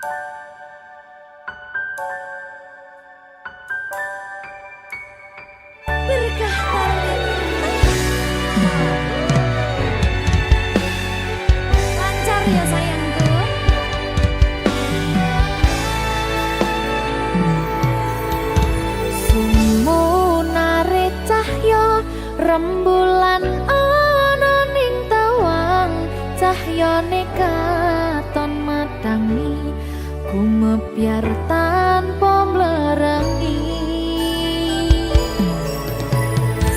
Berkah lancar ya sayangku. Sumunare cahya rembulan ana ning tawang, cahyane katon madangi gumebyar tanpa mlerengi.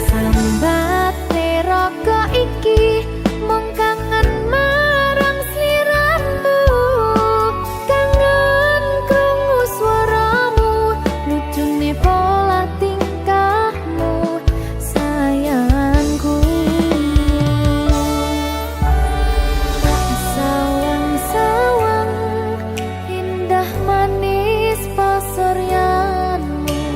Sambate raga iki mung kangen marang sliramu, kangen krungu swaramu, lucune pola tingkahmu sayangku. Sawang-sawang indah manis pasuryanmu,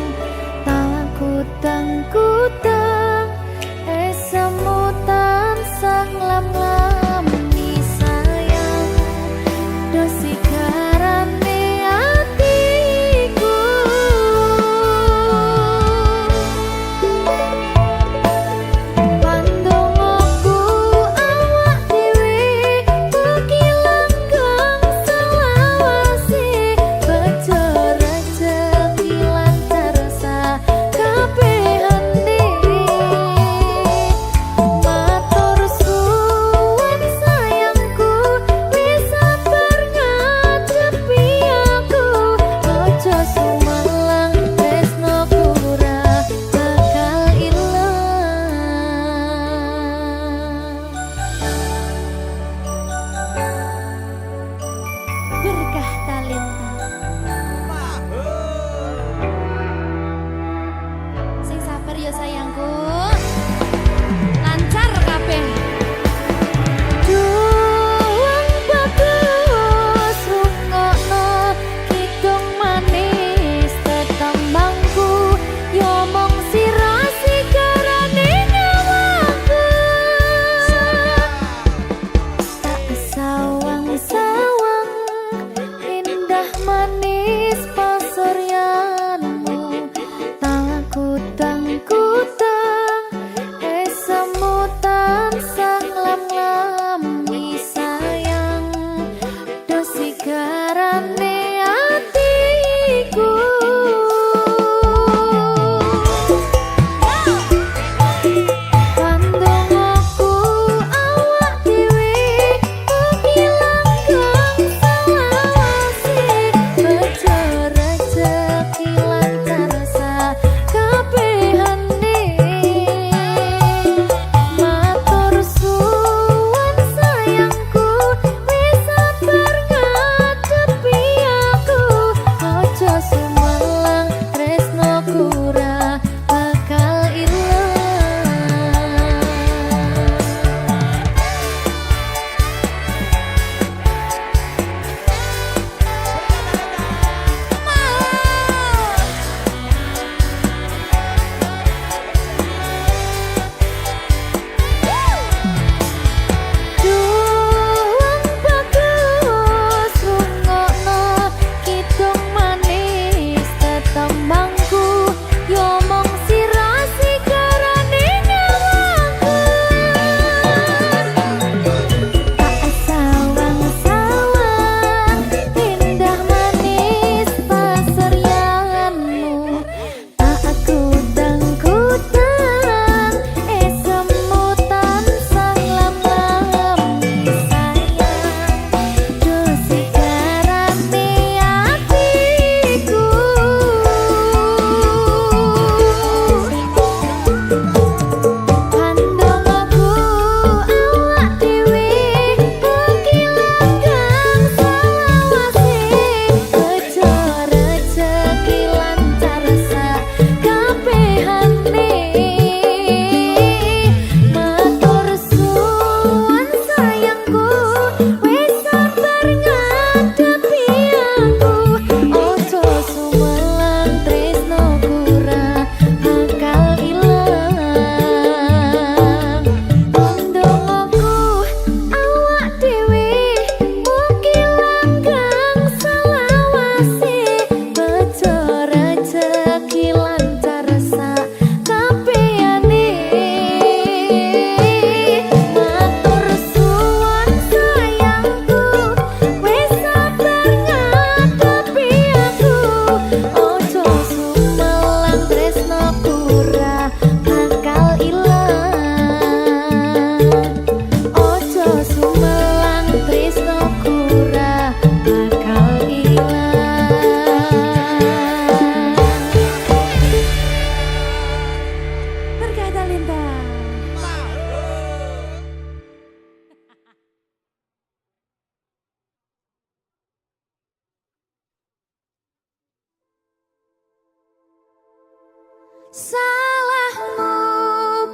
Salahmu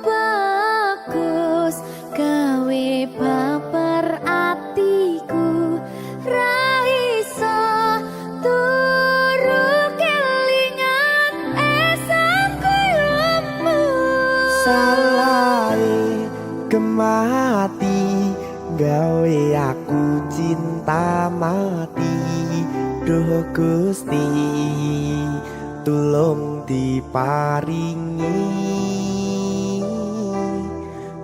bagus gawe baper atiku ra iso turu kelingan esangku yomu. Salahe kemati gawe aku cinta mati. Duh Gusti tulung diparingi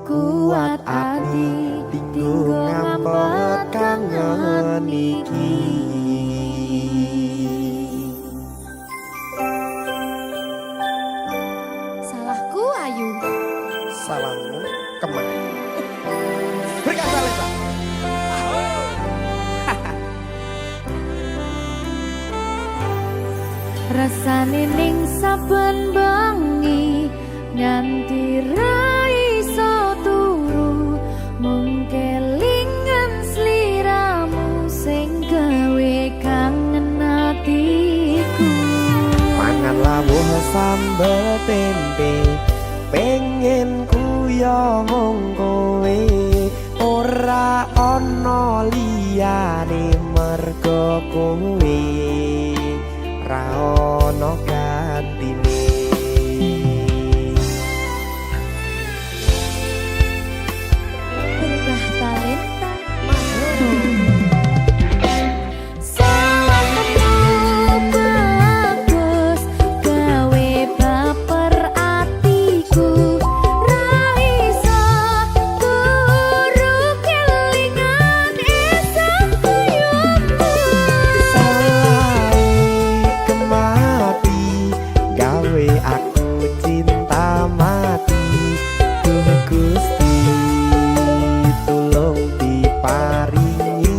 kuat ati tinggo ngampet kangen iki. Salahku Ayu. Salahmu kemana? Berkata Lesa. Rasane ning saben bengi nganti ra iso turu mung kelingan sliramu sing gawe kangen atiku. Mangan lawuh sambel tempe pengen kuyo mung kowe ora ana liyane mergo kowe ra ono gantine. Berkah talenta salahmu bagus gawe baper atiku ra iso turu kelingan esangku yomu. Salahe kemati gawe aku cinta mati. Duh Gusti tulung diparingi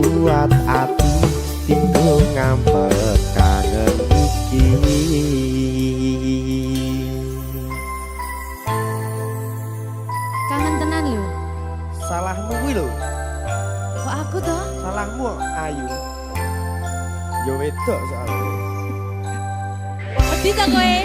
kuat ati tinggo ngampet kangen iki. Kangen tenan lho. Salahmu kuwi lho. Kok aku toh? Salahmu Ayu. Yo wedok soalnya. Wedi ta kowe?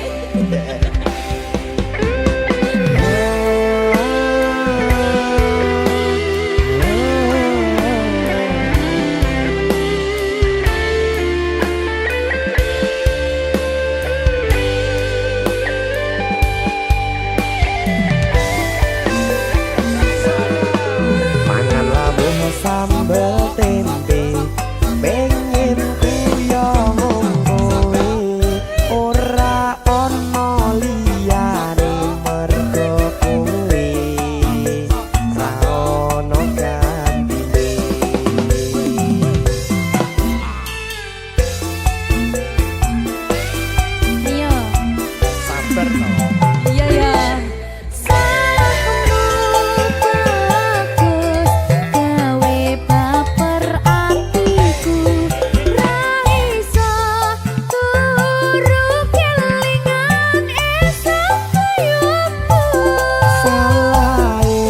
Mangan lawuh sambel tempe pengen kuyo mung kowe ora ana liyane mergo kowe ra ono gantine. Ayo. Sabar to. Iya ya. Salahmu bagus gawe baper atiku ra iso turu kelingan esangku yomu. Salahe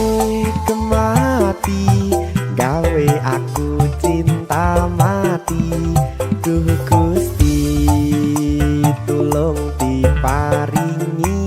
kemati gawe aku cinta mati. Duh Gusti tulung diparingi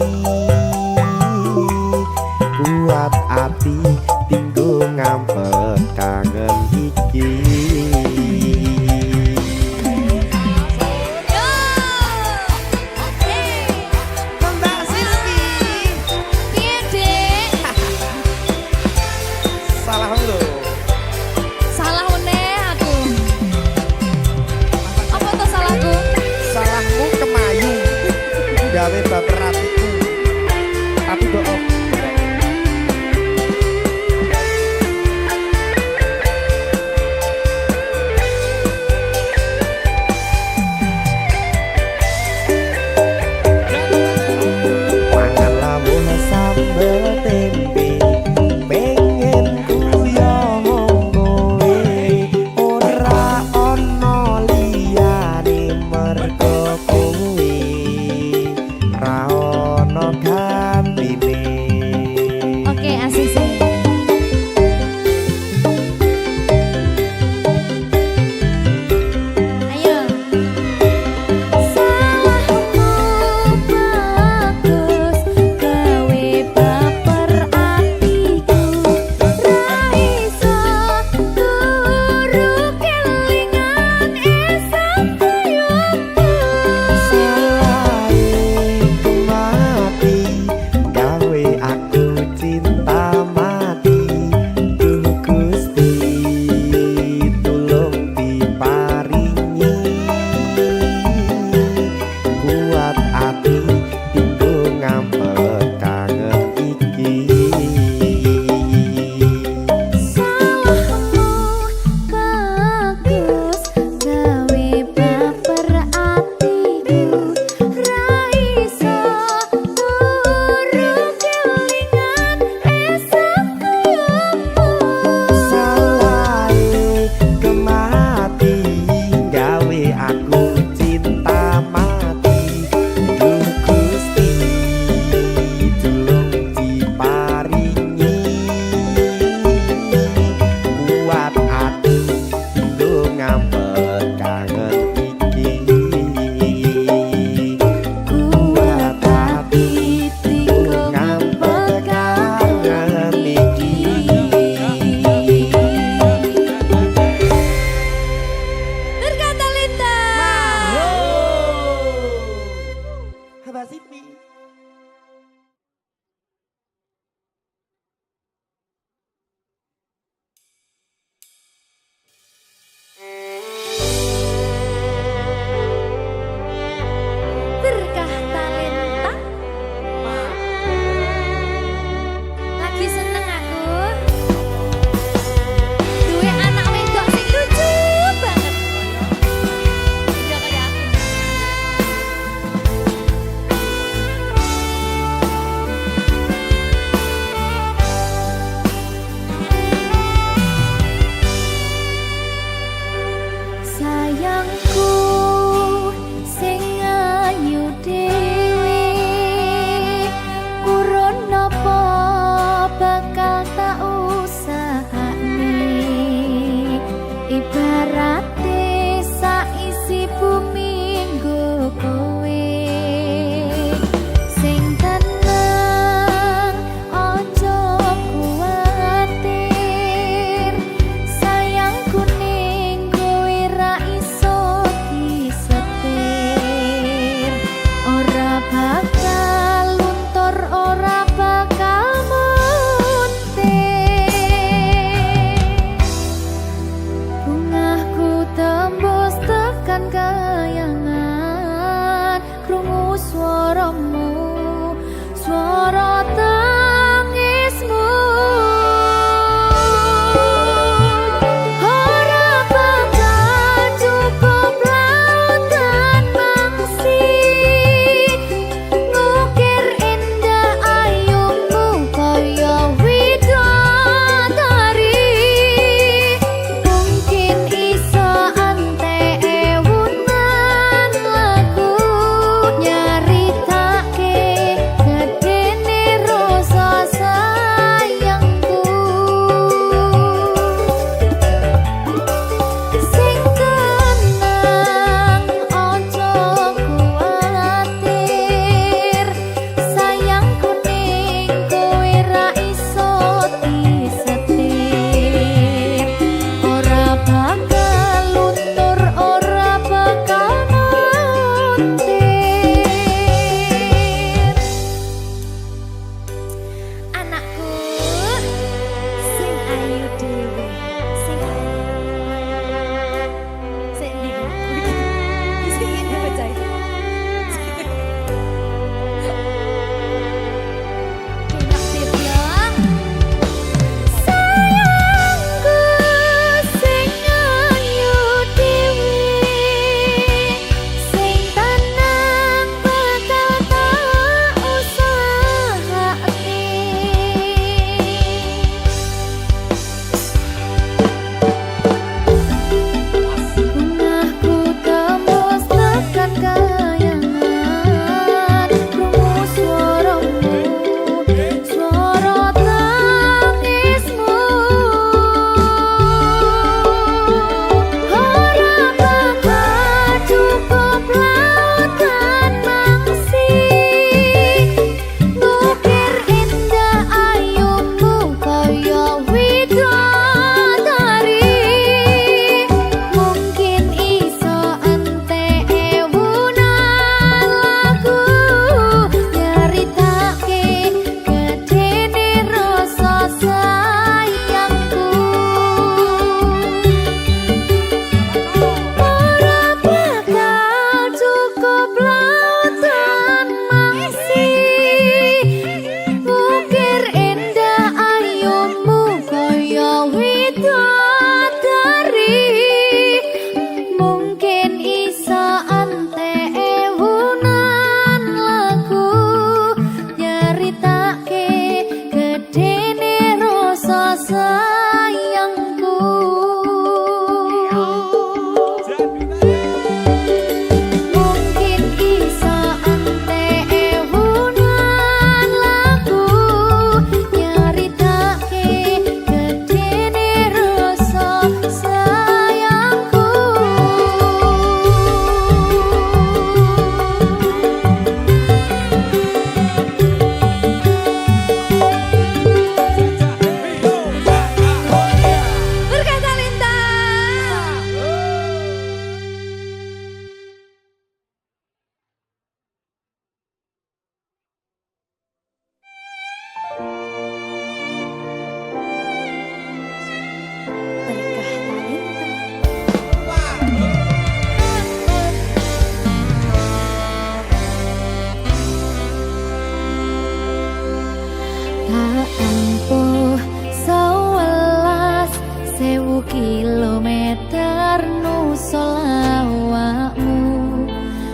Tak empuh 11.000 kilometer nusul awakmu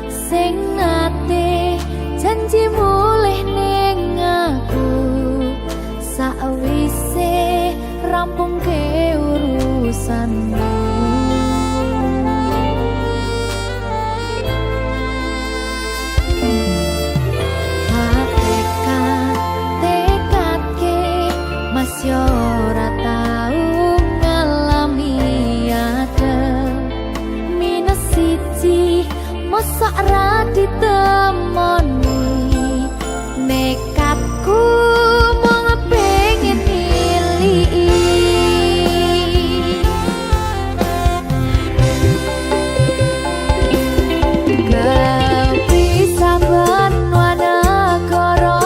sing nate janji mulih ning aku sakwise rampung ke urusanmu. Masih ora tau ngalami ada minus siji mosok ra ditemoni nekatku mung pengen milih kepisah benwana koro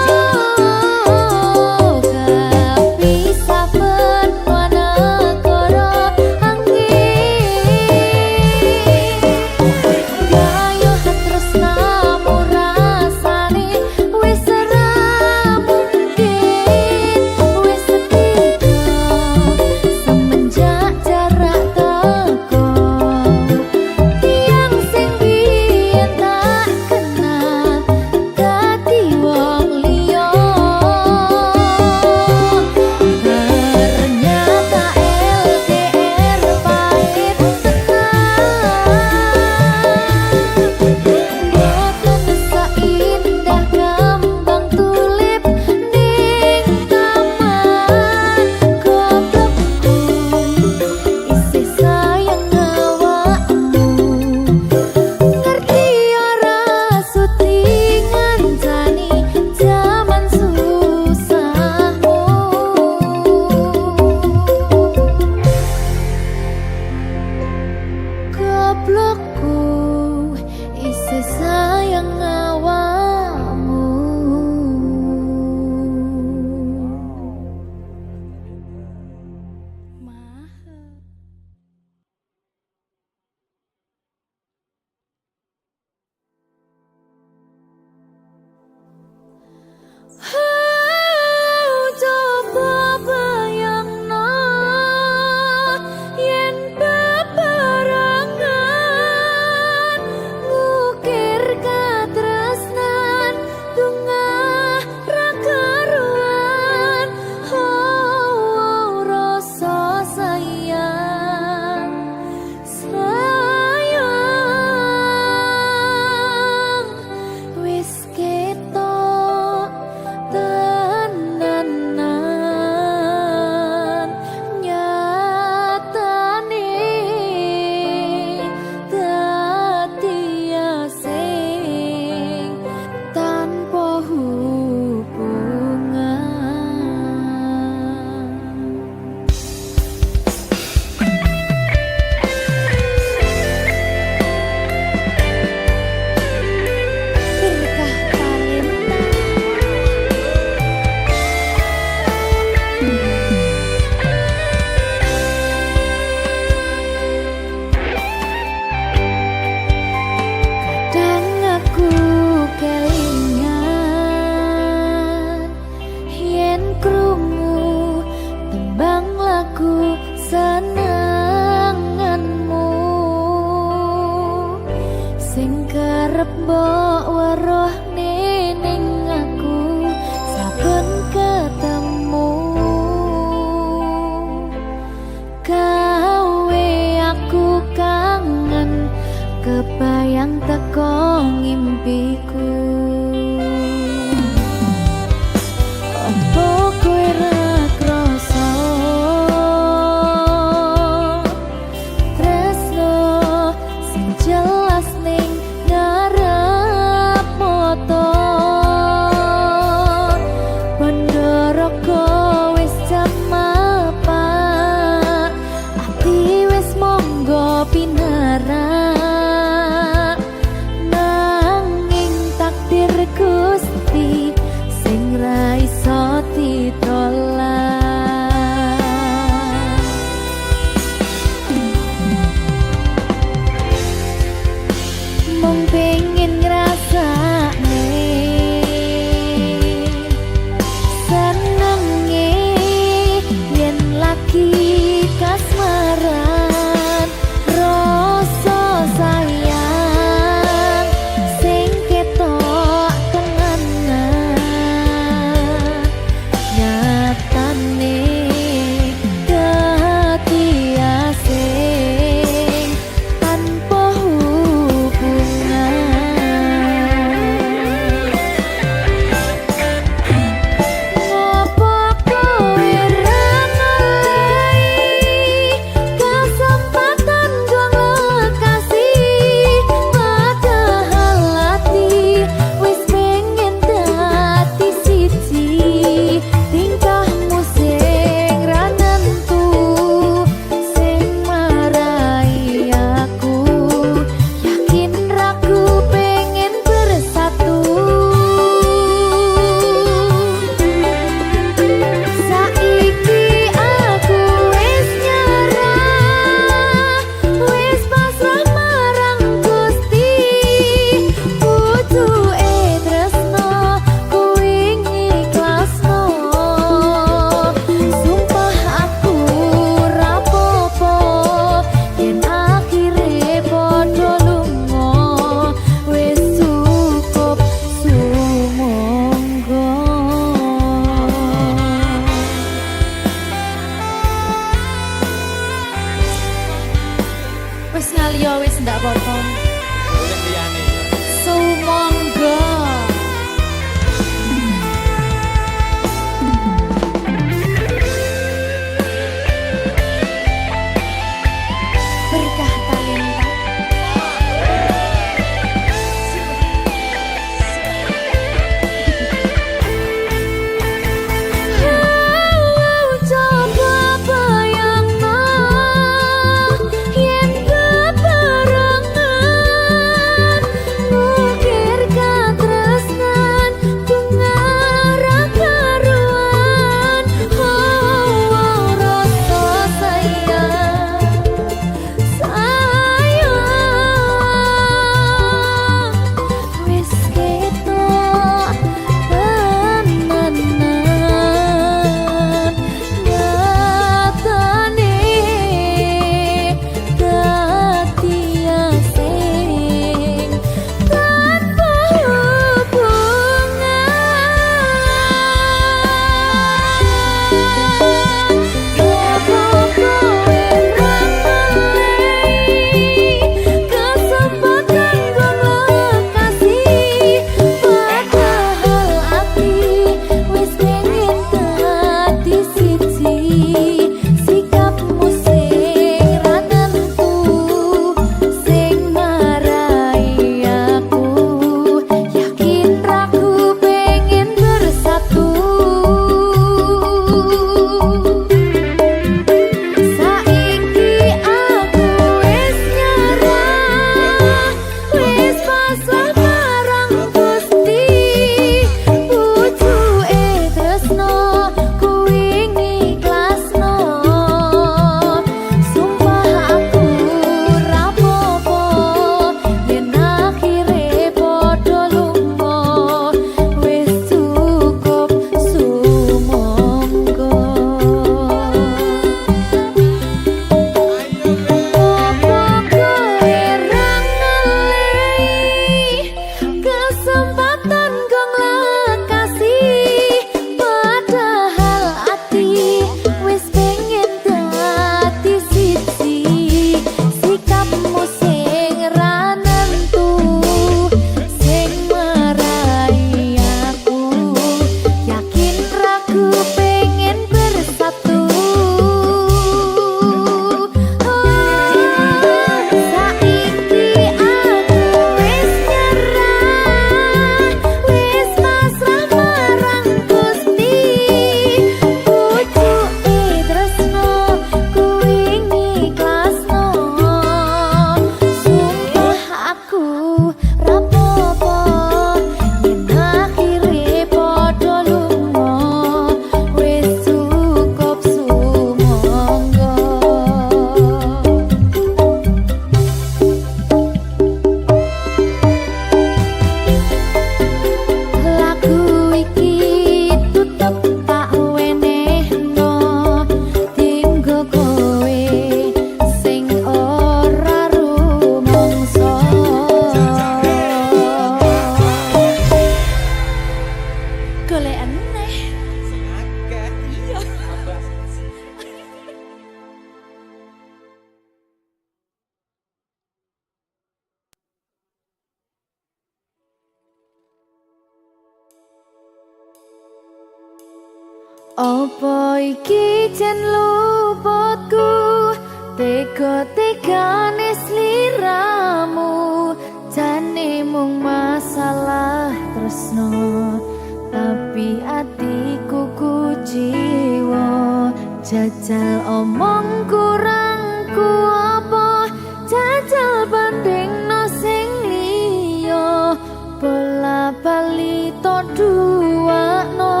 Apa iki jan luputku, tega-tegane sliramu, jane mung masalah tresno, tapi atiku kuciwa. Jajal omong kurangku apa, jajal bandingno sing liya, bola bali to duakno,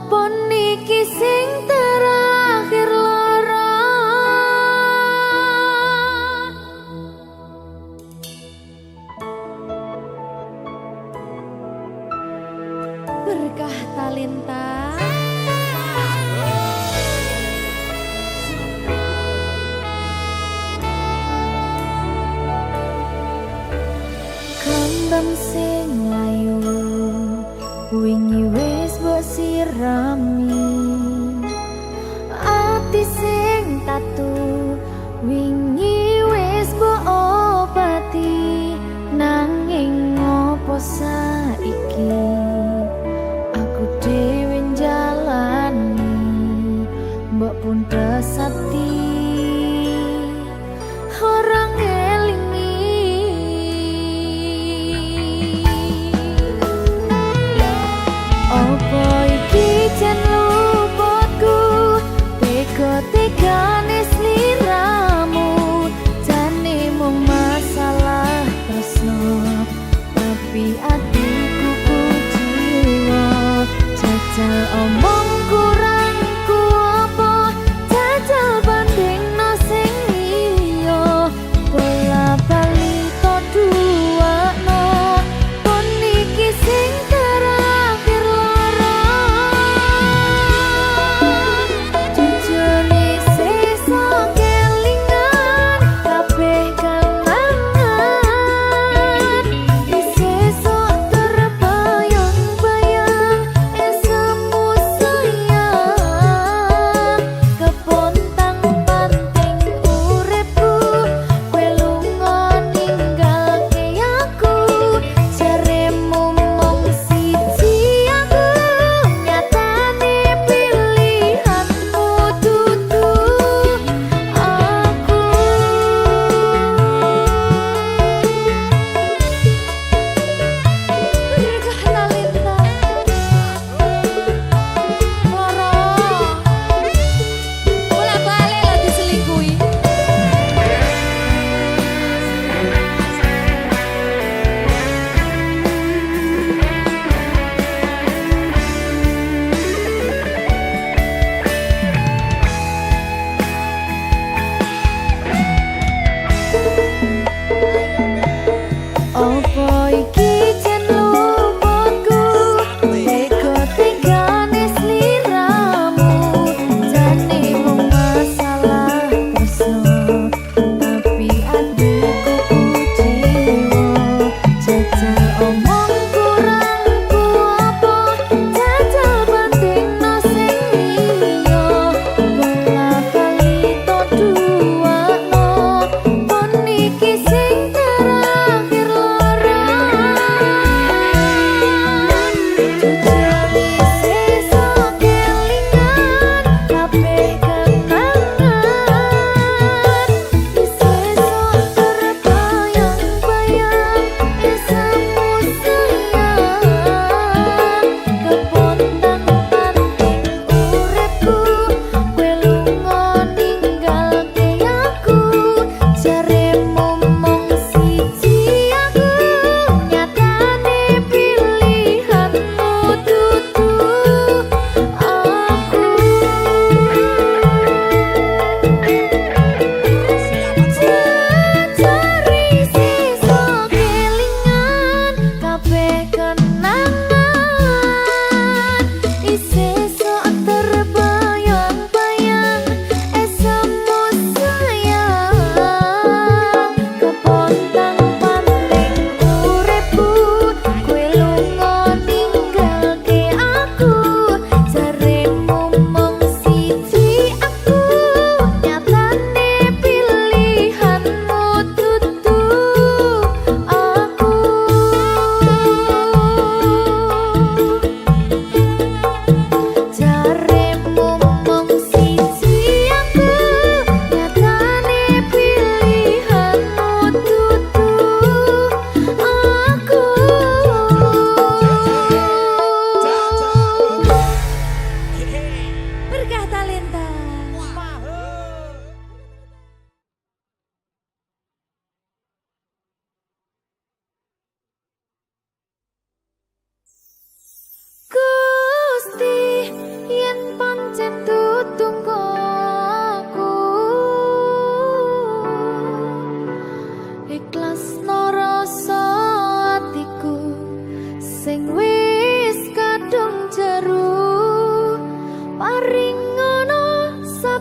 pon iki sing terakhir lara. Berkah talenta. Kembang sing layu wingi wis mbok sirami, ati sing tatu wingi wis mbok obati, nanging ngopo saiki aku dhewe njalani mbok puntes ati orang ngelingi. Apa iki jan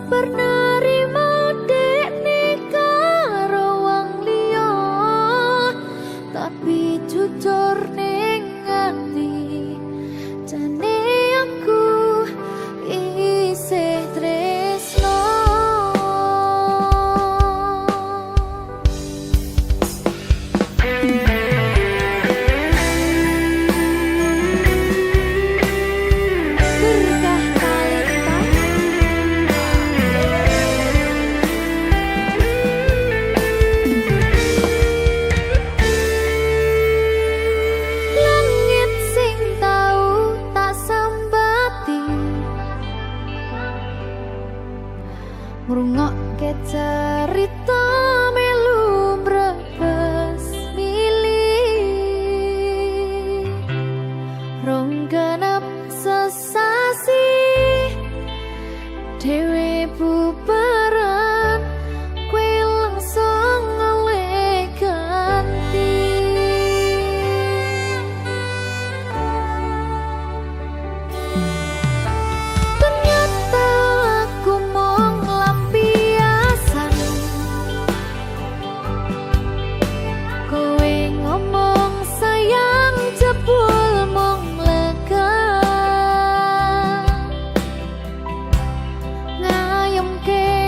pernah rimo dekne karo wong liya, tapi jujur ning ati jane aku isih tresno. Berkah talenta langit sing tau tak sambati, ngrungokke cerita melu mbrebes milih rong genep sesasi dhewe bubaran kowe langsung oleh ganti. Ternyata aku mung lampiasan, kowe ngomong sayang jebul mung lega ngayemke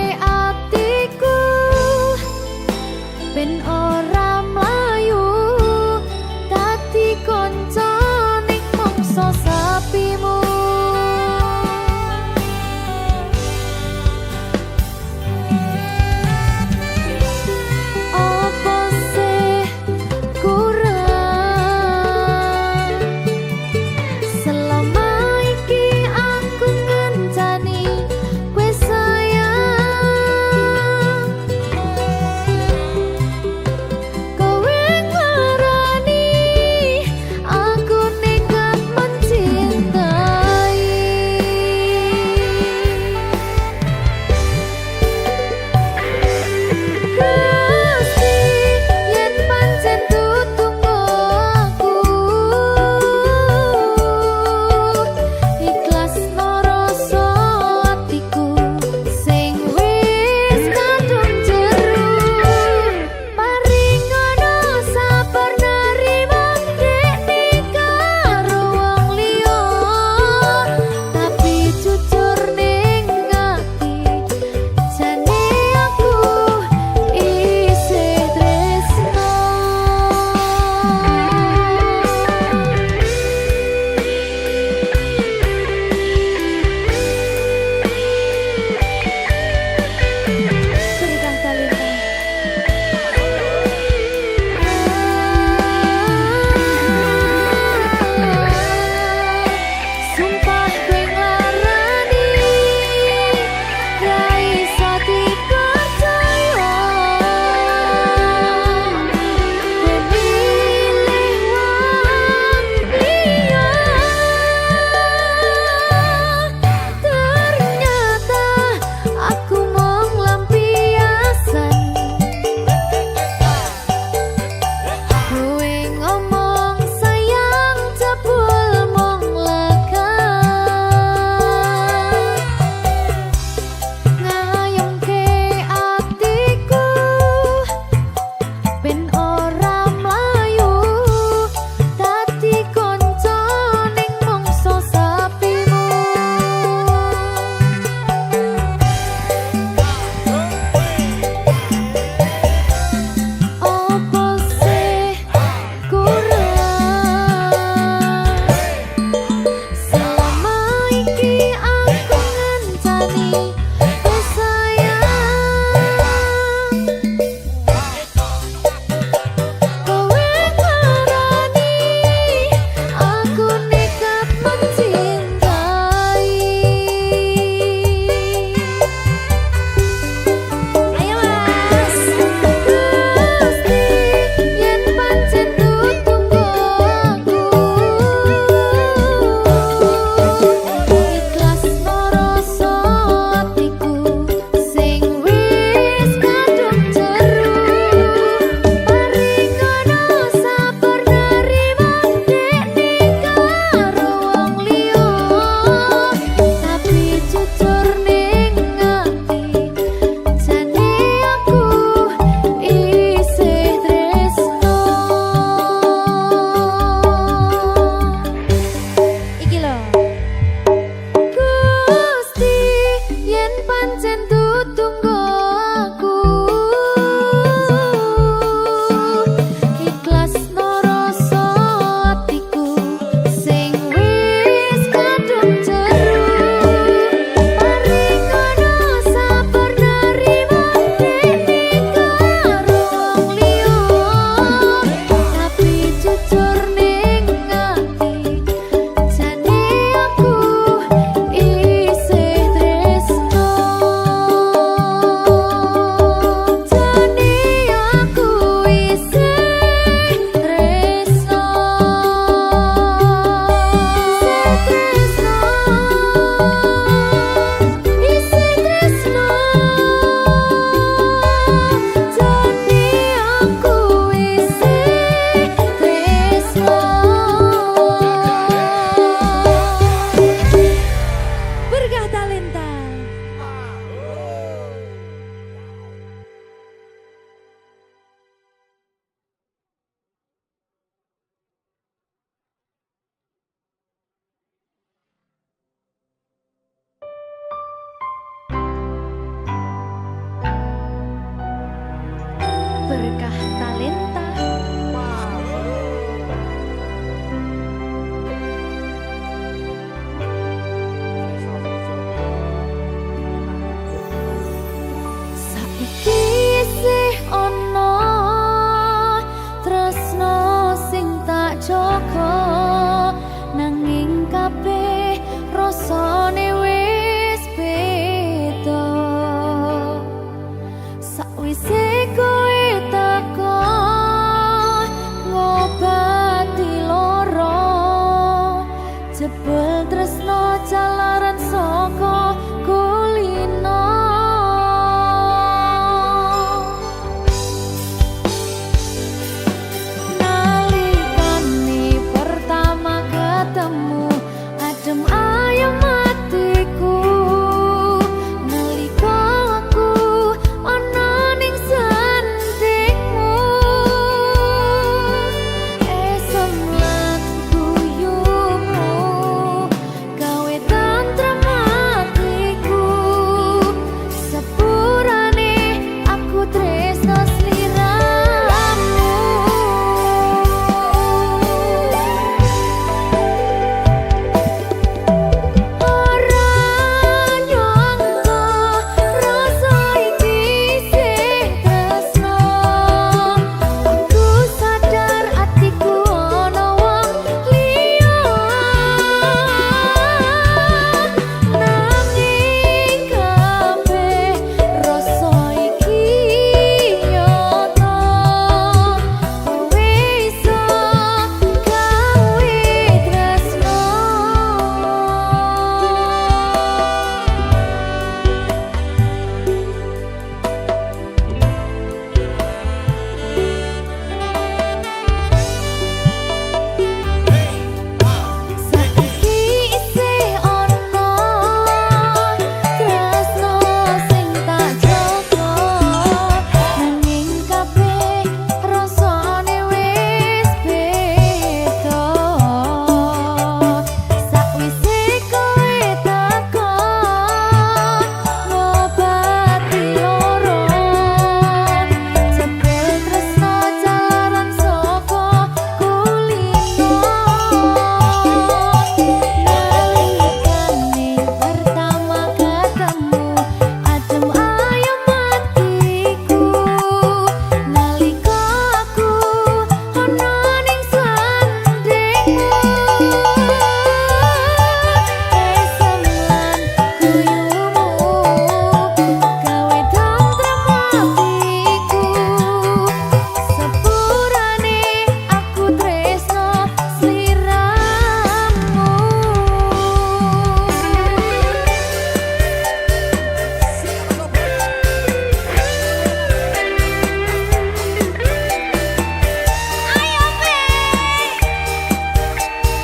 berkah talenta. Saiki isih ono tresno sing tak jaga, nanging kabeh rasane wis beda. Sakwise kowe teko ngobati lara, jebul tresno jalaran saka kulino. Nalikane pertama ketemu adem ayem hatiku, nalika aku ana ning sandingmu, esem lan guyumu gawe tantrem hatiku. Sepurane aku tresno sliramu. Ora nyangka rasa iki sih tresno, aku sadar atiku ana wong liya, nanging kabeh rasa iki nyata. Kowe iso gawe tresno. Saiki isih ono tresno sing tak jaga, nanging kabeh rasane wis beda. Sakwise kowe teko ngobati lara, jebul tresno jalaran saka kulino. Nalikane pertama ketemu adem ayem hatiku, nalika aku ana ning sandingmu, esem lan guyumu gawe tantrem hatiku. Sepurane aku tresno sliramu. Ayo beng,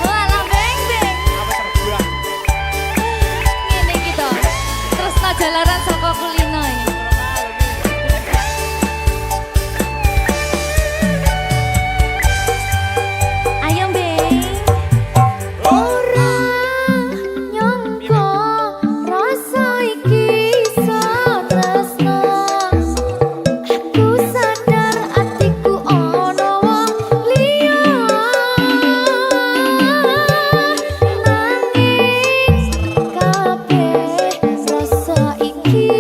walah beng beng. Ngene iki to, tresno jalaran saka kulino iki. Ayo beng. Ora nyangka rasa iki iso tresno, aku sadar atiku ana wong liya, nanging kabeh rasa iki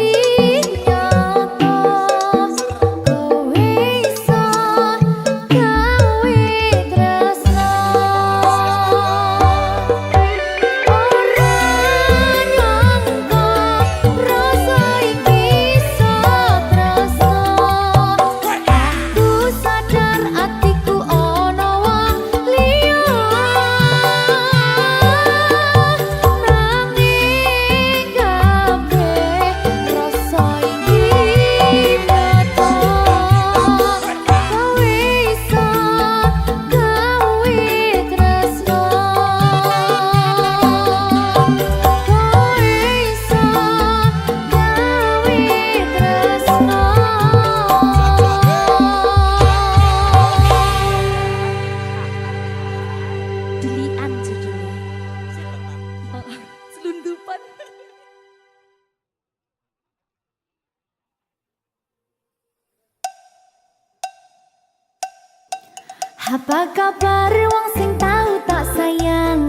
Apa kabar wong sing tahu tak sayang?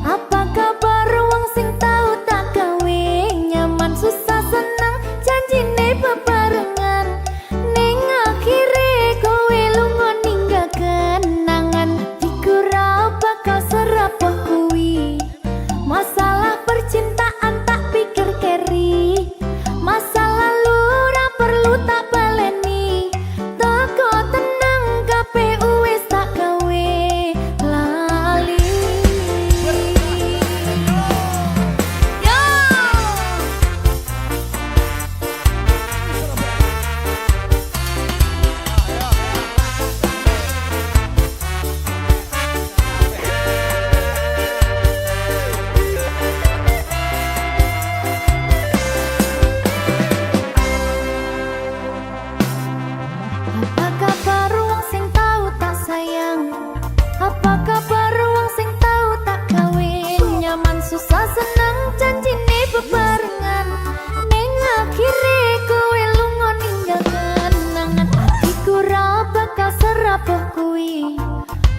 Apa kabar wong sing tahu tak gawe? Nyaman susah senang janjine bebarengan. Ning akhire kowe lunga ninggal kenangan. Dikira bakal serapuh kuwi. Masalah percintaan tak pikir keri. Masa lalu ora perlu tak baleni. Toko tenang KPU wis tak gawe lali. Yo. Apa kabar wong sing tahu tak sayang? Apa kabar wong sing tahu tak kawin? Nyaman susah senang janjine bebarengan. Ning akhire kowe lunga ninggal kenangan. Atiku ra bakal serapuh kuwi.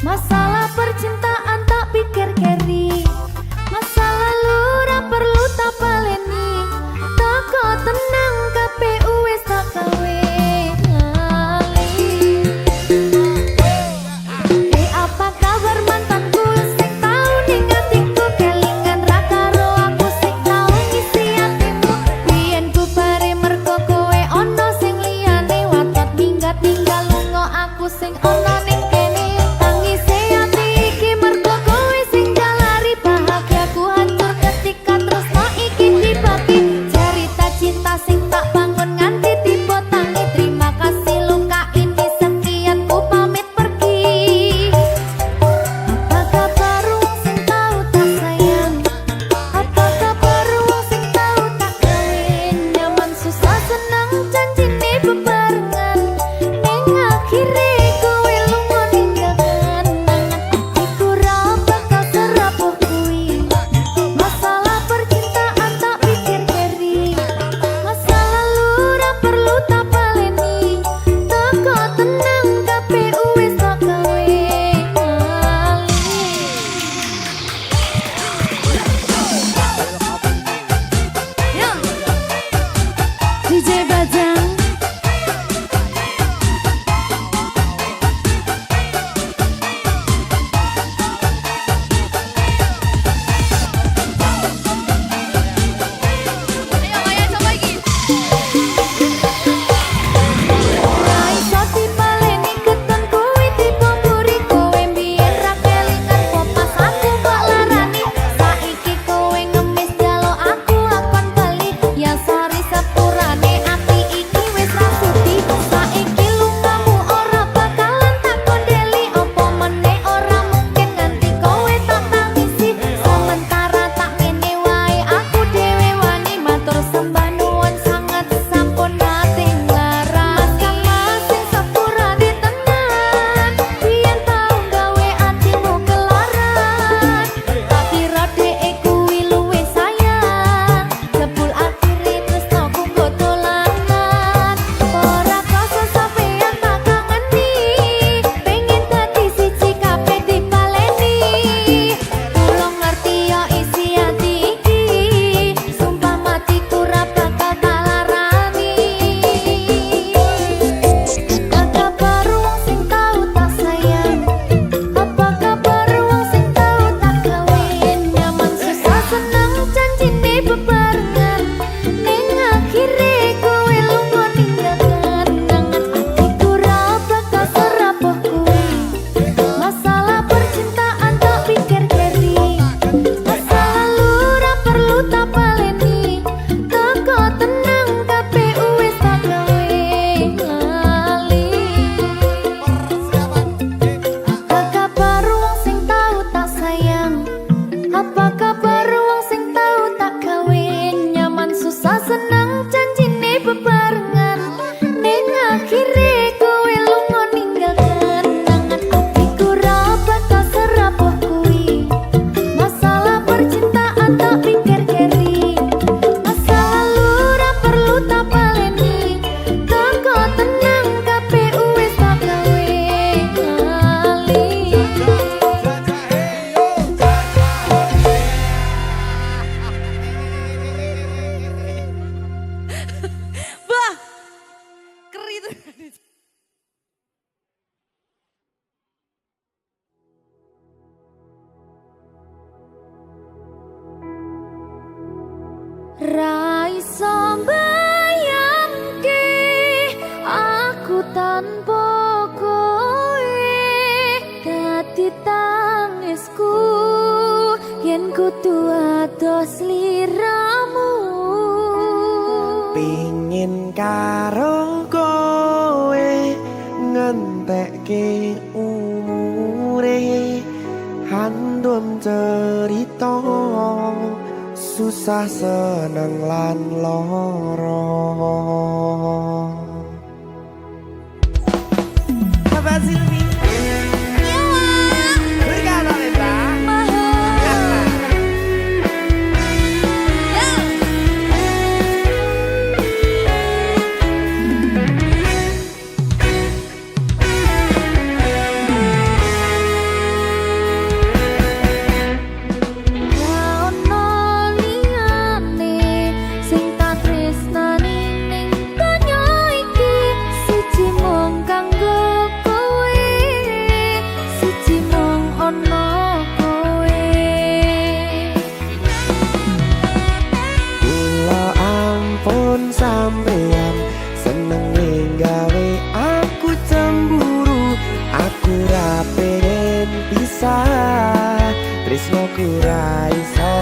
Masalah percintaan tak pikir keri. Masa lalu ra perlu tak baleni. Toko tenang KPU wis tak gawe lali. Apa kabar mantanku sing tau ning atiku kelingan ra karo aku sing tau ngisi atimu. Biyen ku bare mergo kowe ono sing liyane watot minggat tinggal lunga aku sing ono ning kene. Tangise ati iki mergo kowe sing jalari bahagiaku hancur ketika tresno iki dibagi. Cerita cinta sing tak bangun nganti tiba tangi. Terima kasih luka ini sekian ku pamit pergi. Apa kabar wong sing tahu tak sayang? Apa kabar wong sing tahu tak kawin? Nyaman susah senang janjine bebarengan. Ning akhire kowe lunga ninggal kenangan. Atiku ra bakal serapuh kuwi. Masalah percintaan tak pikir keri. Masa lalu ra perlu tak baleni. Toko tenang KPU wis tak gawe lali. Yo. DJ Bajang. Ora iso dipaleni keton kuwi dipompuri. Kowe mbiyen ra kelingan kok pas aku kok larani. Saiki kowe ngemis jalo aku akon bali. Ya sari sepurane ati iki wis ra sudi. Saiki lungamu ora bakalan tak kondeli. Apa meneh ora mungkin nganti kowe tak tangisi. Sementara tak ngene wae aku dhewe wani matur sembah nuwun sangat sampun nate nglarani. Masing sepurane tenan biyen tau gawe atimu kelaran. Tak kira dhek kuwi luwih sayang. Jebul akhire tresnoku nggo dolanan. Ora krasa sampeyan tak kangeni. Pengen dadi siji kabeh dipaleni. Tulung ngerti yo isi ati iki. Sumpah matiku ra bakal tak larani. Apa kabar wong sing tau tak sayang? Apa kabar wong sing tau tak kawin? Nyaman susah senang janjine bebarengan. Ning akhire kowe lunga ninggal kenangan. Atiku ra bakal serapuh kuwi. Masalah percintaan tak pikir keri. Masa lalu ra perlu tak baleni. Toko tenang KPU wis tak gawe lali. Apa kabar wong sing tahu tak sayang? Apa kabar wong sing tahu tak kawin? Nyaman susah senang janjine bebarengan. Ning akhire kowe lunga ninggal kenangan. Atiku ra bakal serapuh kuwi. Masalah percintaan tak pikir keri. Masa lalu ra perlu tak baleni. Toko tenang KPU wis tak gawe lali. kudu ados liramu. Pingin karo kowe ngentekke umure, handum cerita susah seneng lan loro. Bapak Silvi, berkata Lenda. Sampeyan seneng gawe aku cemburu, aku ra pengen pisah, tresnoku ra iso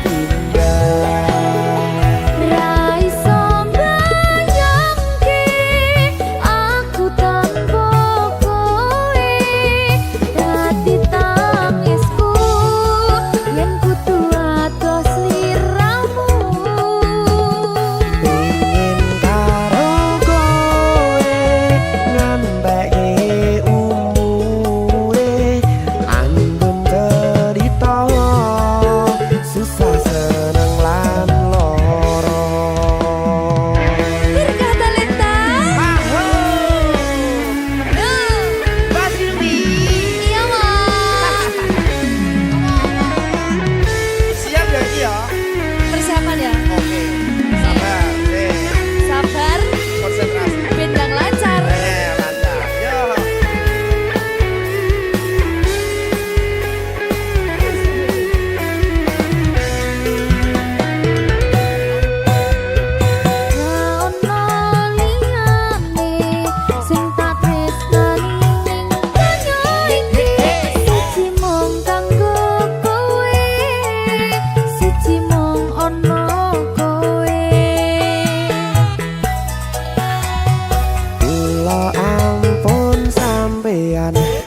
pindah. Ra iso mbayangke aku tanpa kowe, dadi tangisku yen kudu ados liramu.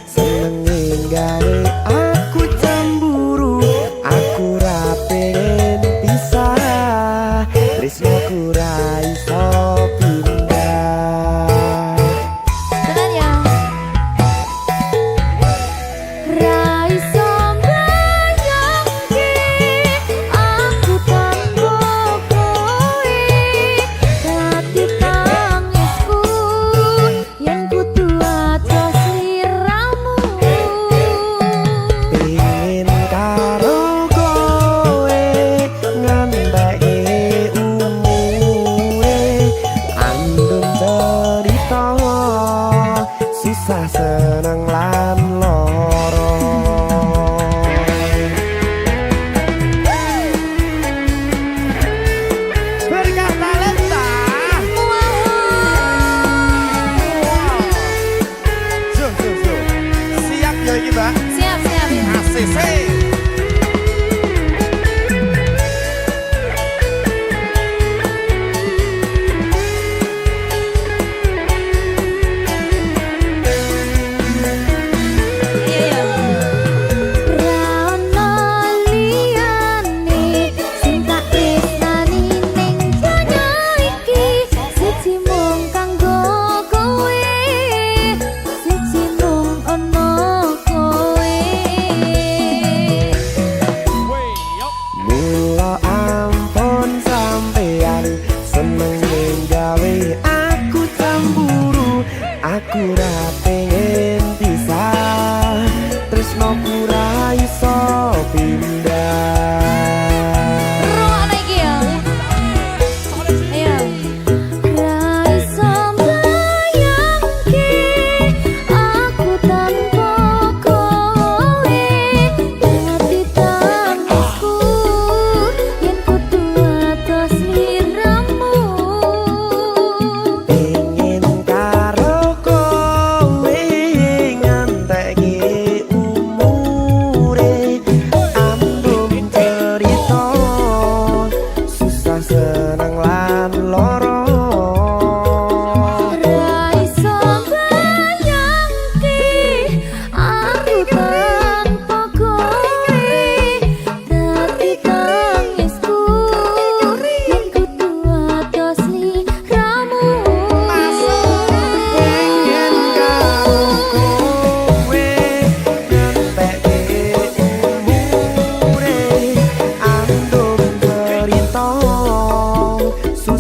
Seneng gawe aku cemburu, aku ra pengen pisah, tresnoku ra iso pindah. Tenan ya. Ra iso mbayangke aku tanpa kowe, dadi tangisku yen kudu ados liramu. Pingin karo kowe ngentekke umure, andum cerita susah seneng lan loro. Berkata Lenta. Siap ya iki, Mbak? Siap, siap ya. ACC. Iya ya. Ra ono liyane sing tak tresnani ning donya iki, siji mung kanggo kowe, siji mung ono kowe.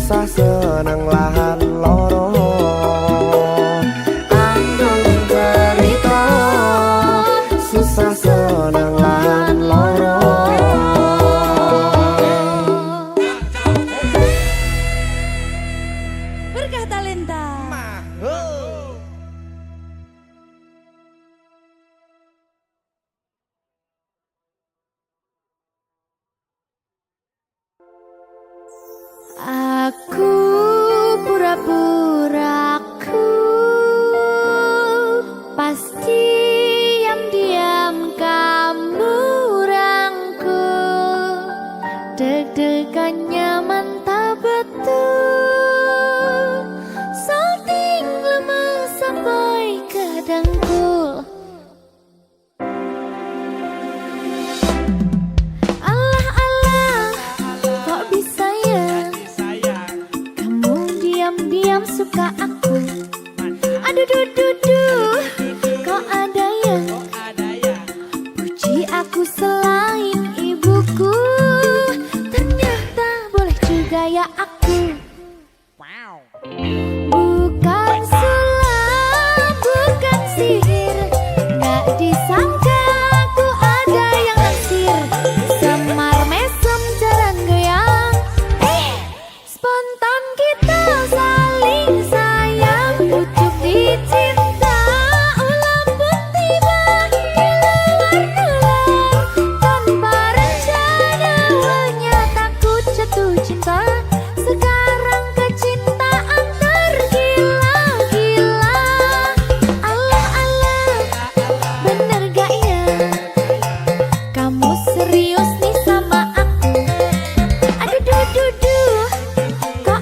susah senang lahan loro andung cerita susah senang lahan loro Berkah Talenta. Aku pura-pura aku pasti diam-diam kamu rangkul deg-degannya mantap betul salting lemes sampai ke dengkul Allah-Allah kok bisa ya kamu diam-diam suka aku aduh duh kok ada yang puji aku selain ibuku ternyata boleh juga ya aku bukan sulap bukan sihir gak disangka aku ada yang naksir semar mesem jarang goyang spontan kita saling sayang ucuk dicinta ulang pun tiba di luar tanpa rencana hanya takut jatuh cinta sekarang kecintaan tergila-gila Allah-Allah bener gak ya kamu serius nih sama aku aduh duh kok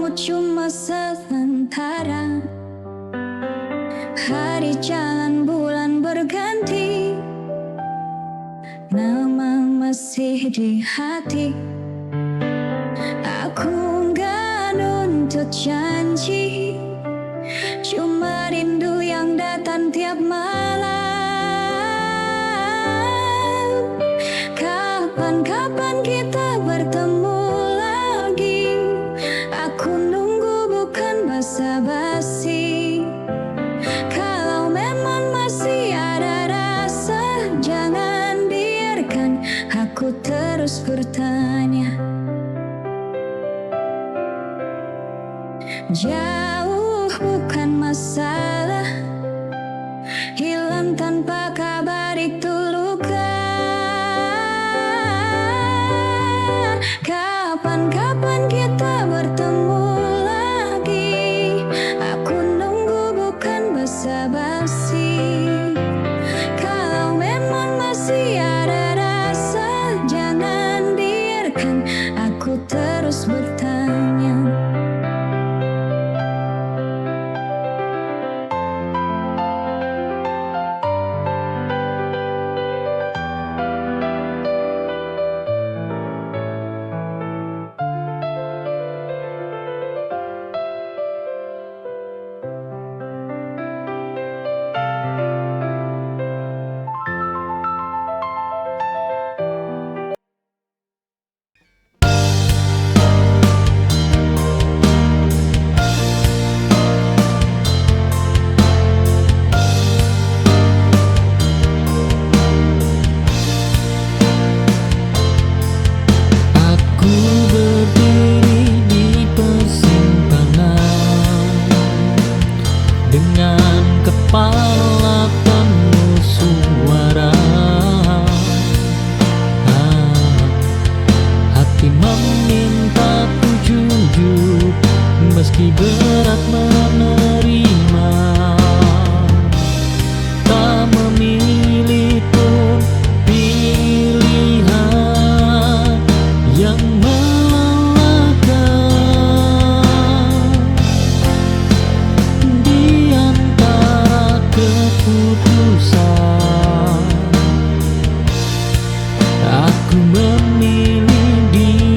kamu cuma sementara. Hari jalan bulan berganti, nama masih di hati. Aku nggak nuntut janji, cuma rindu yang datang tiap malam. Kapan-kapan kita bertemu lagi, aku nunggu bukan basa-basi. Kalau memang masih ada rasa, jangan biarkan aku terus bertanya. Jauh bukan masalah, hilang tanpa kabar itu luka. Kapan-kapan kita bertemu lagi, aku nunggu bukan basa-basi. Kalau memang masih ada rasa, jangan biarkan aku terus bertanya. Kepala penuh suara, hati memintaku jujur, meski berat menerima. Tak memilih pun pilihan yang melelahkan. Di antara keputusan, aku memilih diriku.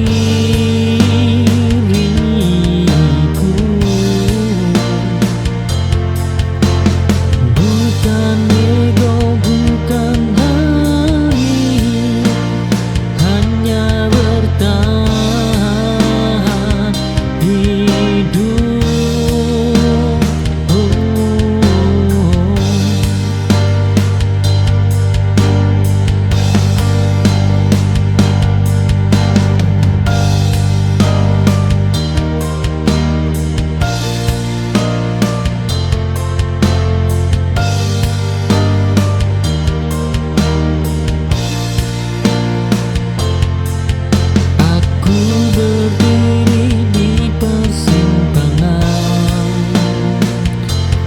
Bukan ego, bukan hari, hanya bertahan hidup. Aku berdiri di persimpangan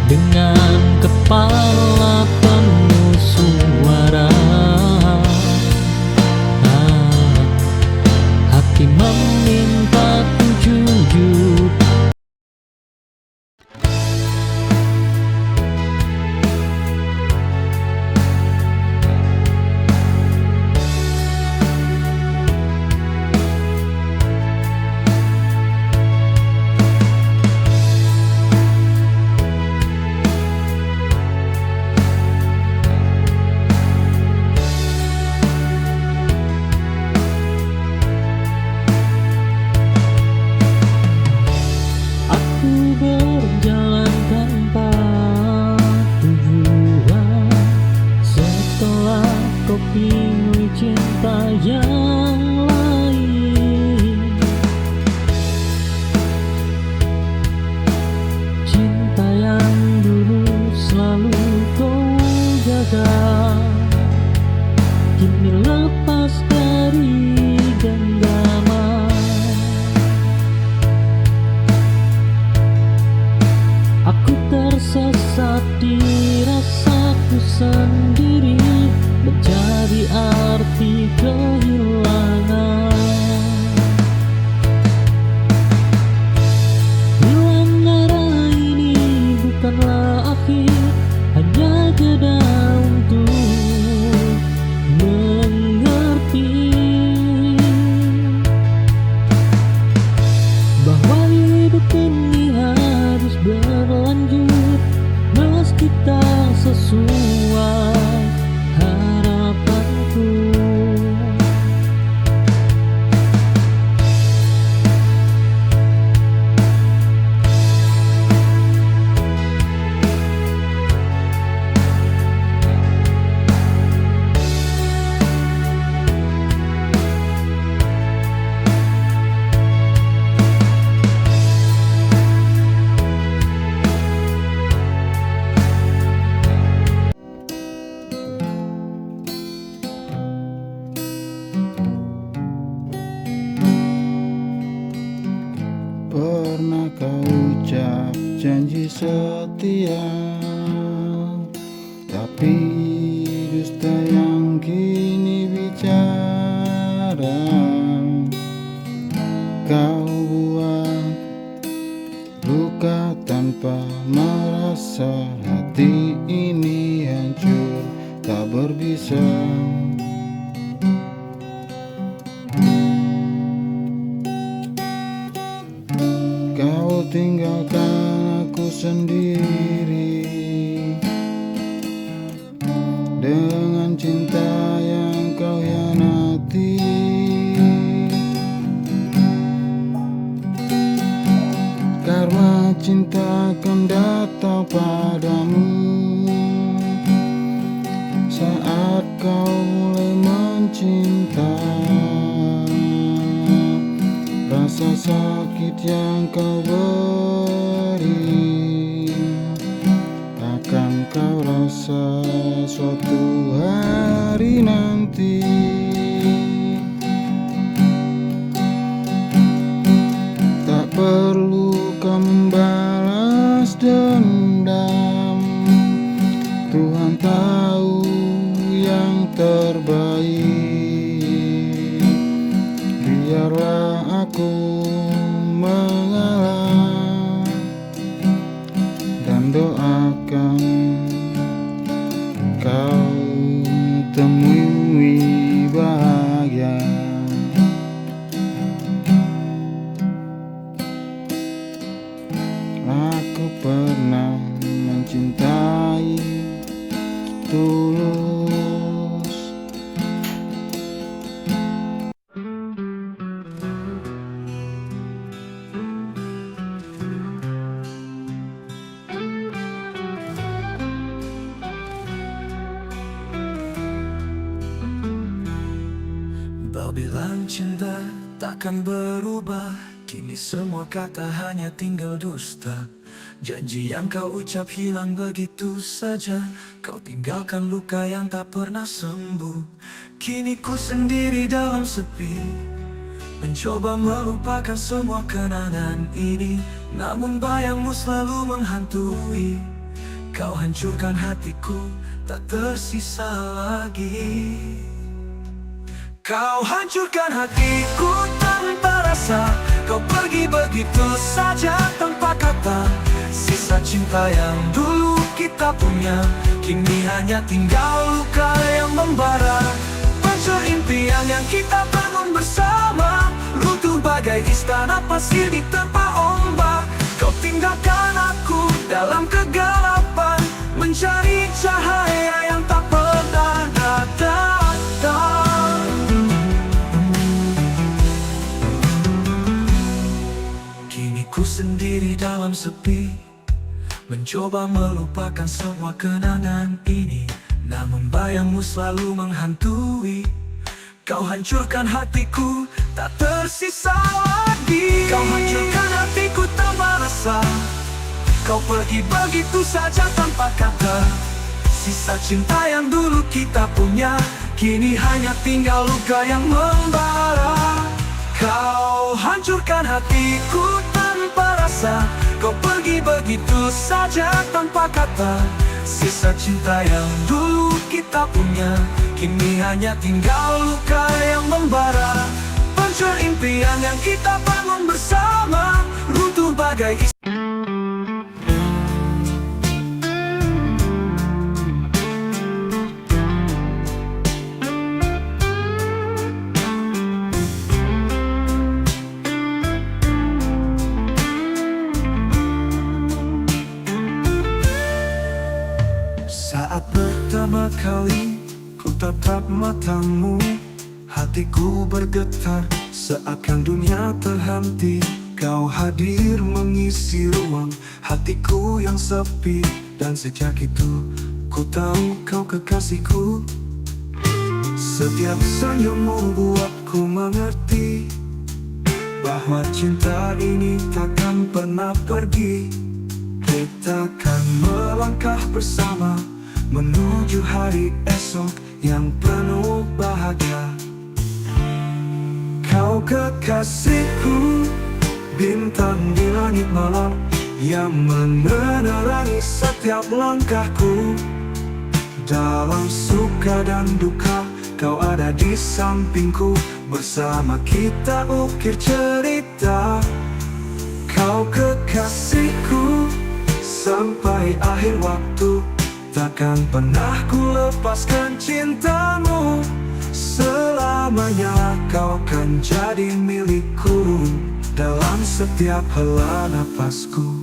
dengan kepala penuh suara, hati memintaku jujur. Aku berjalan tanpa tujuan, setelah kau pilih cinta yang lain. Cinta yang dulu selalu kau jaga, kini lepas dari genggaman. Aku tersesat di rasaku sendiri, mencari arti kehilangan. kau ucap janji setia, tapi dusta yang kini bicara kau buat luka tanpa merasa. Hati ini hancur tak berbisa. Kau tinggalkan aku sendiri dengan cinta yang kau hianati. Karena cinta akan datang padamu saat kau mulai mencinta. Rasa sakit yang kau beri akan kau rasa suatu hari nanti. Tak perlu kau membalas dendam, Tuhan tahu yang terbaik. Biarlah aku mengalah dan doakan kau temui bahagia. Aku pernah mencintai tulus. Kau bilang cinta takkan berubah, kini semua kata hanya tinggal dusta. Janji yang kau ucap hilang begitu saja, kau tinggalkan luka yang tak pernah sembuh. Kini ku sendiri dalam sepi, mencoba melupakan semua kenangan ini, namun bayangmu selalu menghantui. Kau hancurkan hatiku, tak tersisa lagi. Kau hancurkan hatiku tanpa rasa, kau pergi begitu saja tanpa kata. Sisa cinta yang dulu kita punya, kini hanya tinggal luka yang membara. Hancur impian yang kita bangun bersama, runtuh bagai istana pasir di tempat ombak. Kau tinggalkan aku dalam kegelapan, mencari cahaya yang tak pernah datang. Ku sendiri dalam sepi, mencoba melupakan semua kenangan ini, namun bayangmu selalu menghantui. Kau hancurkan hatiku, tak tersisa lagi. Kau hancurkan hatiku tanpa rasa, kau pergi begitu saja tanpa kata. Sisa cinta yang dulu kita punya, kini hanya tinggal luka yang membara. Kau hancurkan hatiku tanpa rasa, kau pergi begitu saja tanpa kata. Sisa cinta yang dulu kita punya, kini hanya tinggal luka yang membara. Hancur impian yang kita bangun bersama, runtuh bagai saat pertama kali ku tatap matamu, hatiku bergetar seakan dunia terhenti. Kau hadir mengisi ruang hatiku yang sepi, dan sejak itu ku tahu kau kekasihku. Setiap senyummu buatku mengerti bahwa cinta ini takkan pernah pergi. Kita akan melangkah bersama menuju hari esok yang penuh bahagia. Kau kekasihku, bintang di langit malam yang menerangi setiap langkahku. Dalam suka dan duka, kau ada di sampingku. Bersama kita ukir cerita. Kau kekasihku sampai akhir waktu. Takkan pernah ku lepaskan cintamu. Selamanya kau kan jadi milikku. Dalam setiap hela napasku.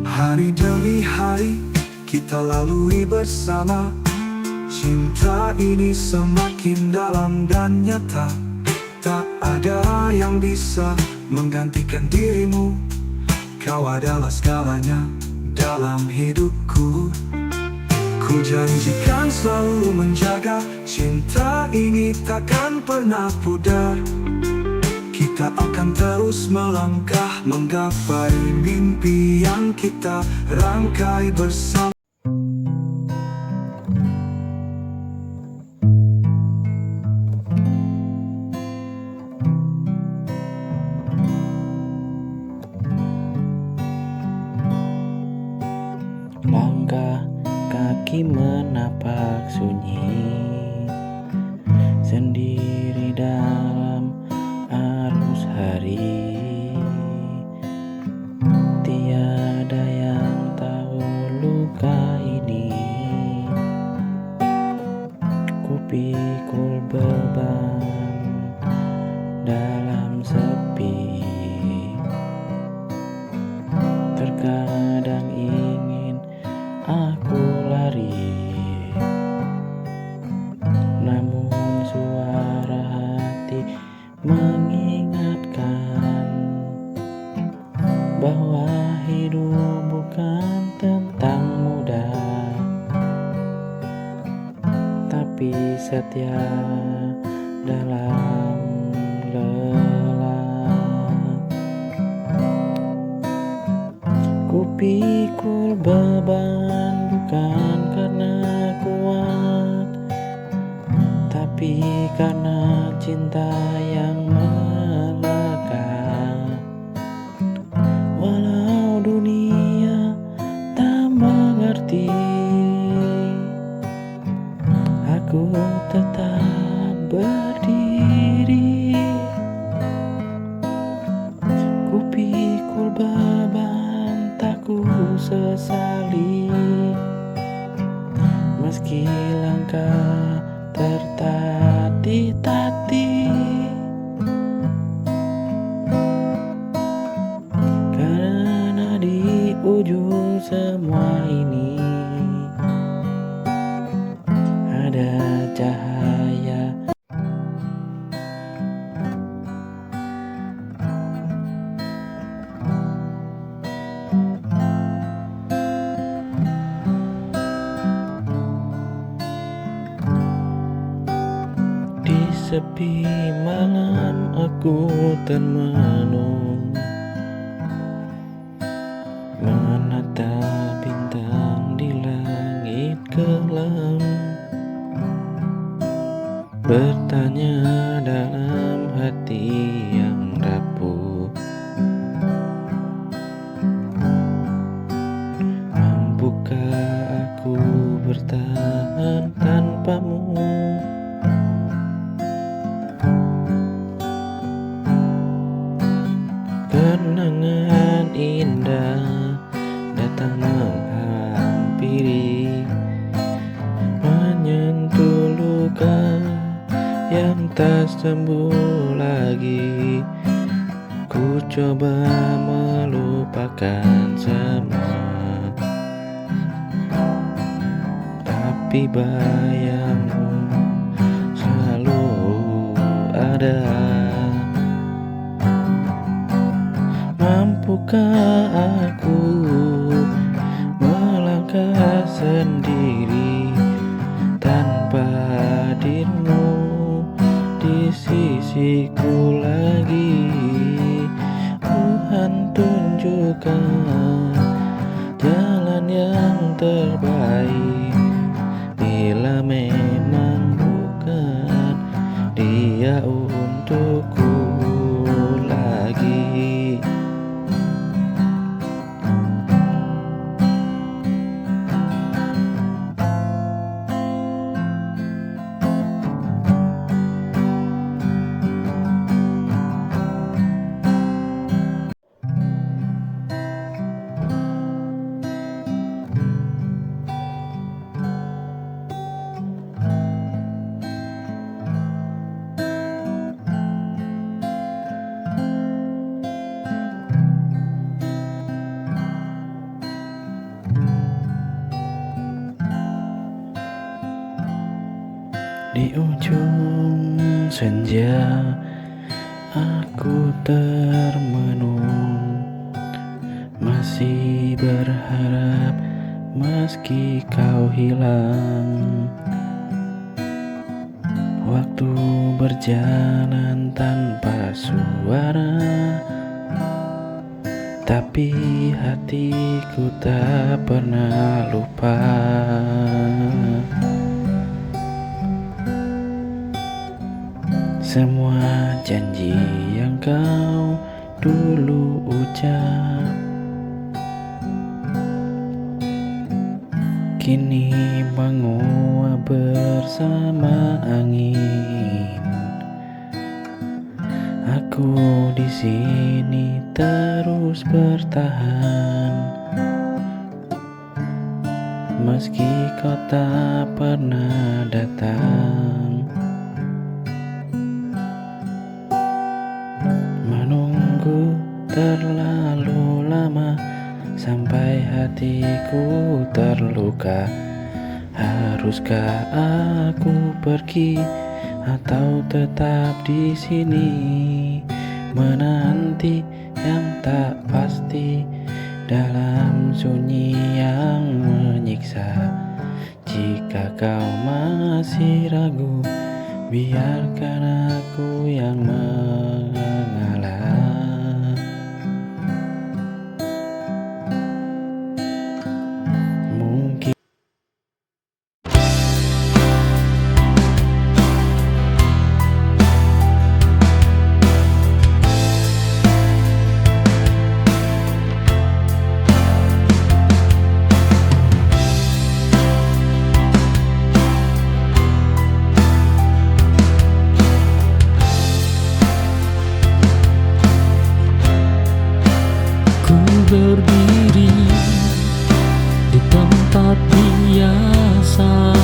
Hari demi hari kita lalui bersama. Cinta ini semakin dalam dan nyata. Tak ada yang bisa menggantikan dirimu. Kau adalah segalanya dalam hidupku. Ku janjikan selalu menjaga. Cinta ini takkan pernah pudar. Kita akan terus melangkah menggapai mimpi yang kita rangkai bersama. Langkah kaki menapak sunyi sendiri dalam arus hari. Tiada yang tahu luka ini. Ku pikul beban dalam sepi. Terkadang ingin aku lari, namun suara hati mengingatkan bahwa hidup bukan tentang mudah, tapi setia dalam lelah. Ku pikul beban bukan karena kuat, tapi karena cinta yang melekat. Walau dunia tak mengerti, aku tetap berdiri. Ku pikul beban tak ku sesali, meski langkah tertatih-tatih. Karena di ujung semua ini ada cahaya. Di sepi malam aku termenung, menatap bintang di langit kelam, bertanya dalam hati yang rapuh, mampukah aku bertahan tanpamu? Kenangan indah datang menghampiri, menyentuh luka yang tak sembuh lagi. Ku coba melupakan semua, tapi bayangmu selalu ada. Mampukah aku melangkah sendiri tanpa hadirmu di sisiku lagi? Tuhan tunjukkan jalan yang terbaik. Bila memang bukan dia untukku. Di ujung senja aku termenung, masih berharap meski kau hilang. Waktu berjalan tanpa suara, tapi hatiku tak pernah lupa. Semua janji yang kau dulu ucap kini menguap bersama angin. Aku di sini terus bertahan, meski kau tak pernah datang. Menunggu terlalu lama sampai hatiku terluka. Haruskah aku pergi atau tetap di sini menanti yang tak pasti dalam sunyi yang menyiksa? Jika kau masih ragu, biarkan aku yang mengalah. Mungkin berdiri di tempat biasa,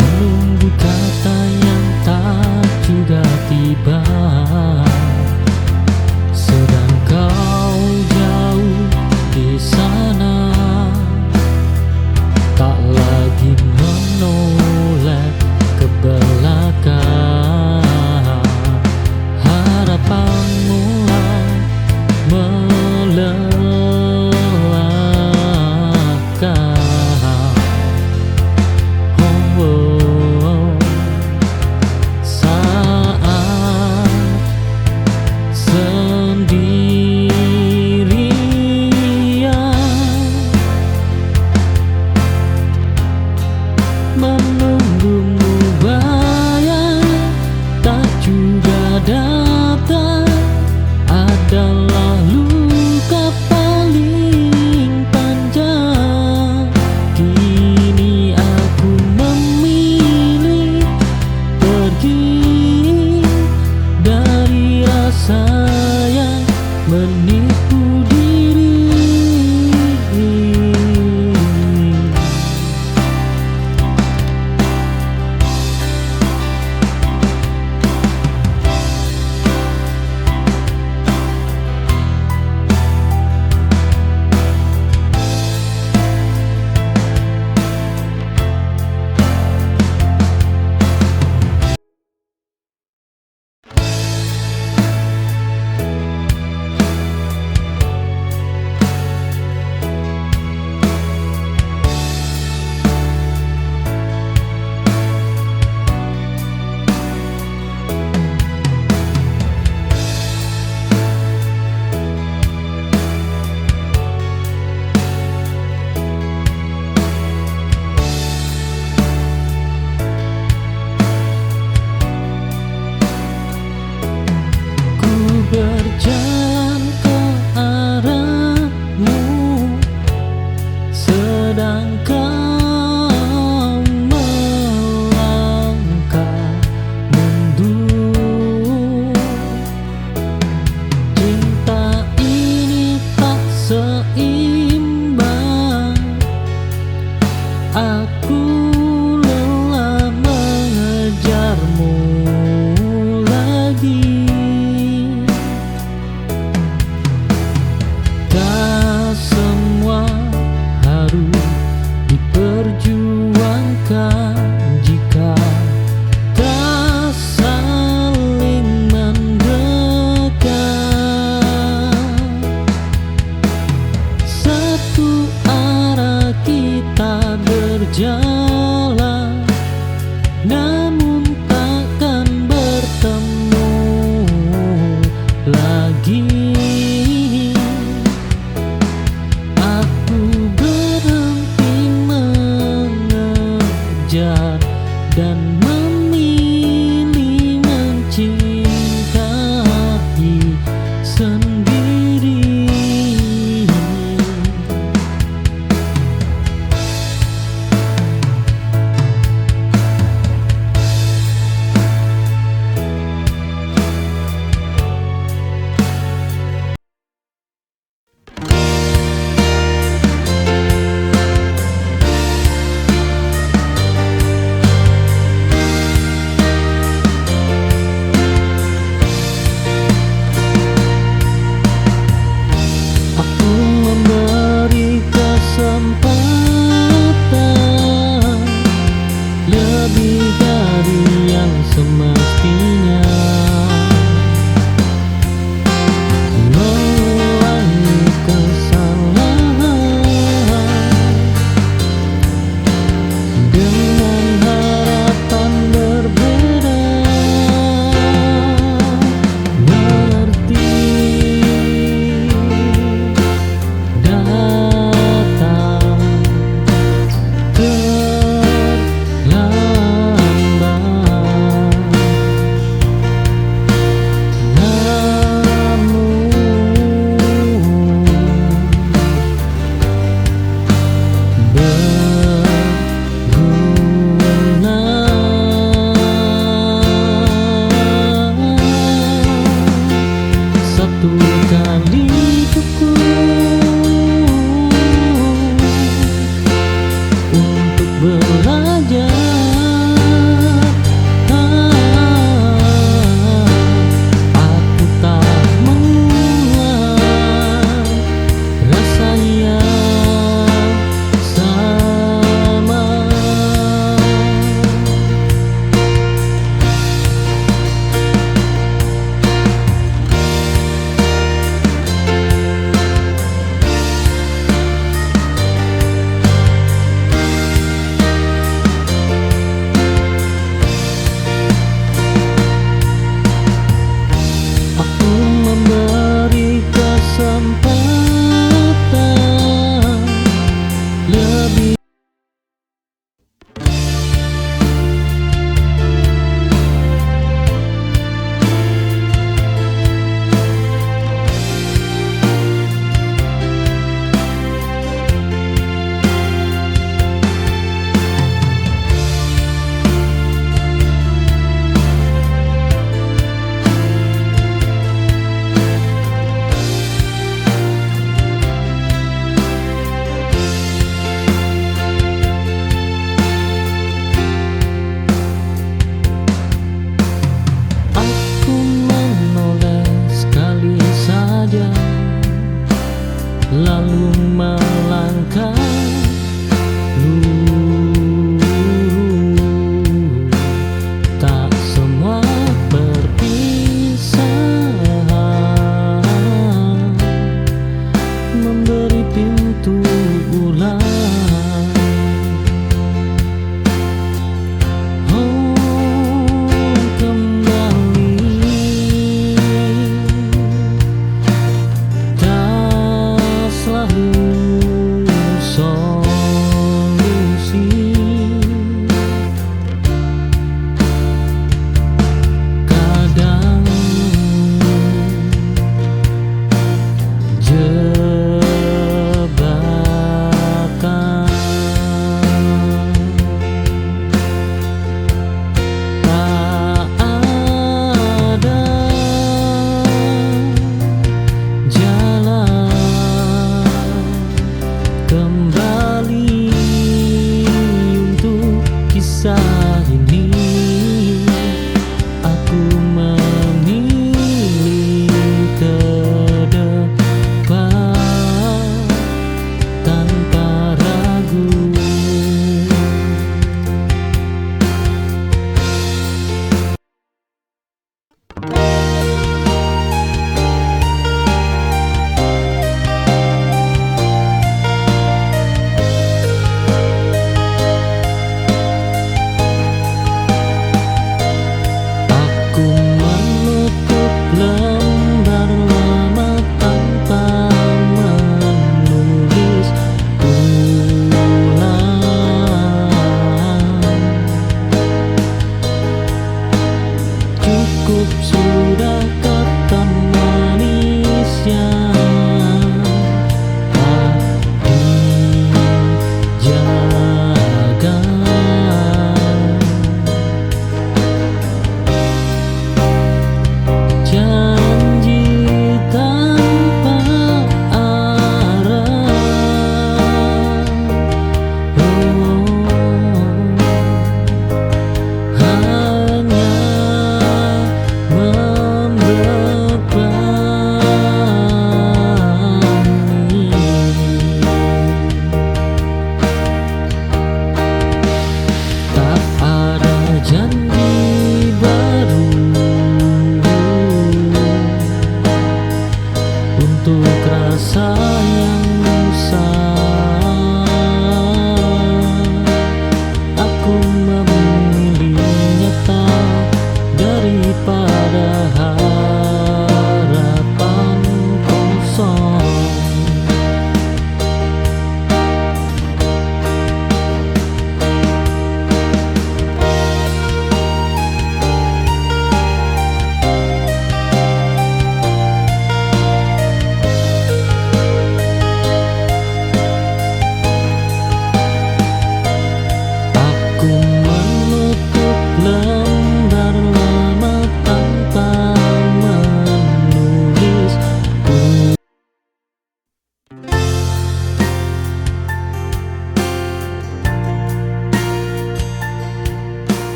menunggu kata yang tak juga tiba. Sedang kau jauh di sana, tak lagi menoleh ke belakang. Harapan mulai melelahkan. Saat sendirian menunggumu, bayang tak juga datang adalah luka paling panjang. Kini aku memilih pergi dari rasa yang menipu diri. Berjalan ke arahmu, sedang kau melangkah mundur. Cinta ini tak seimbang, aku lelah mengejarmu lagi. Semua harus diperjuangkan jika berjalan, namun takkan bertemu lagi. Aku berhenti mengejar dan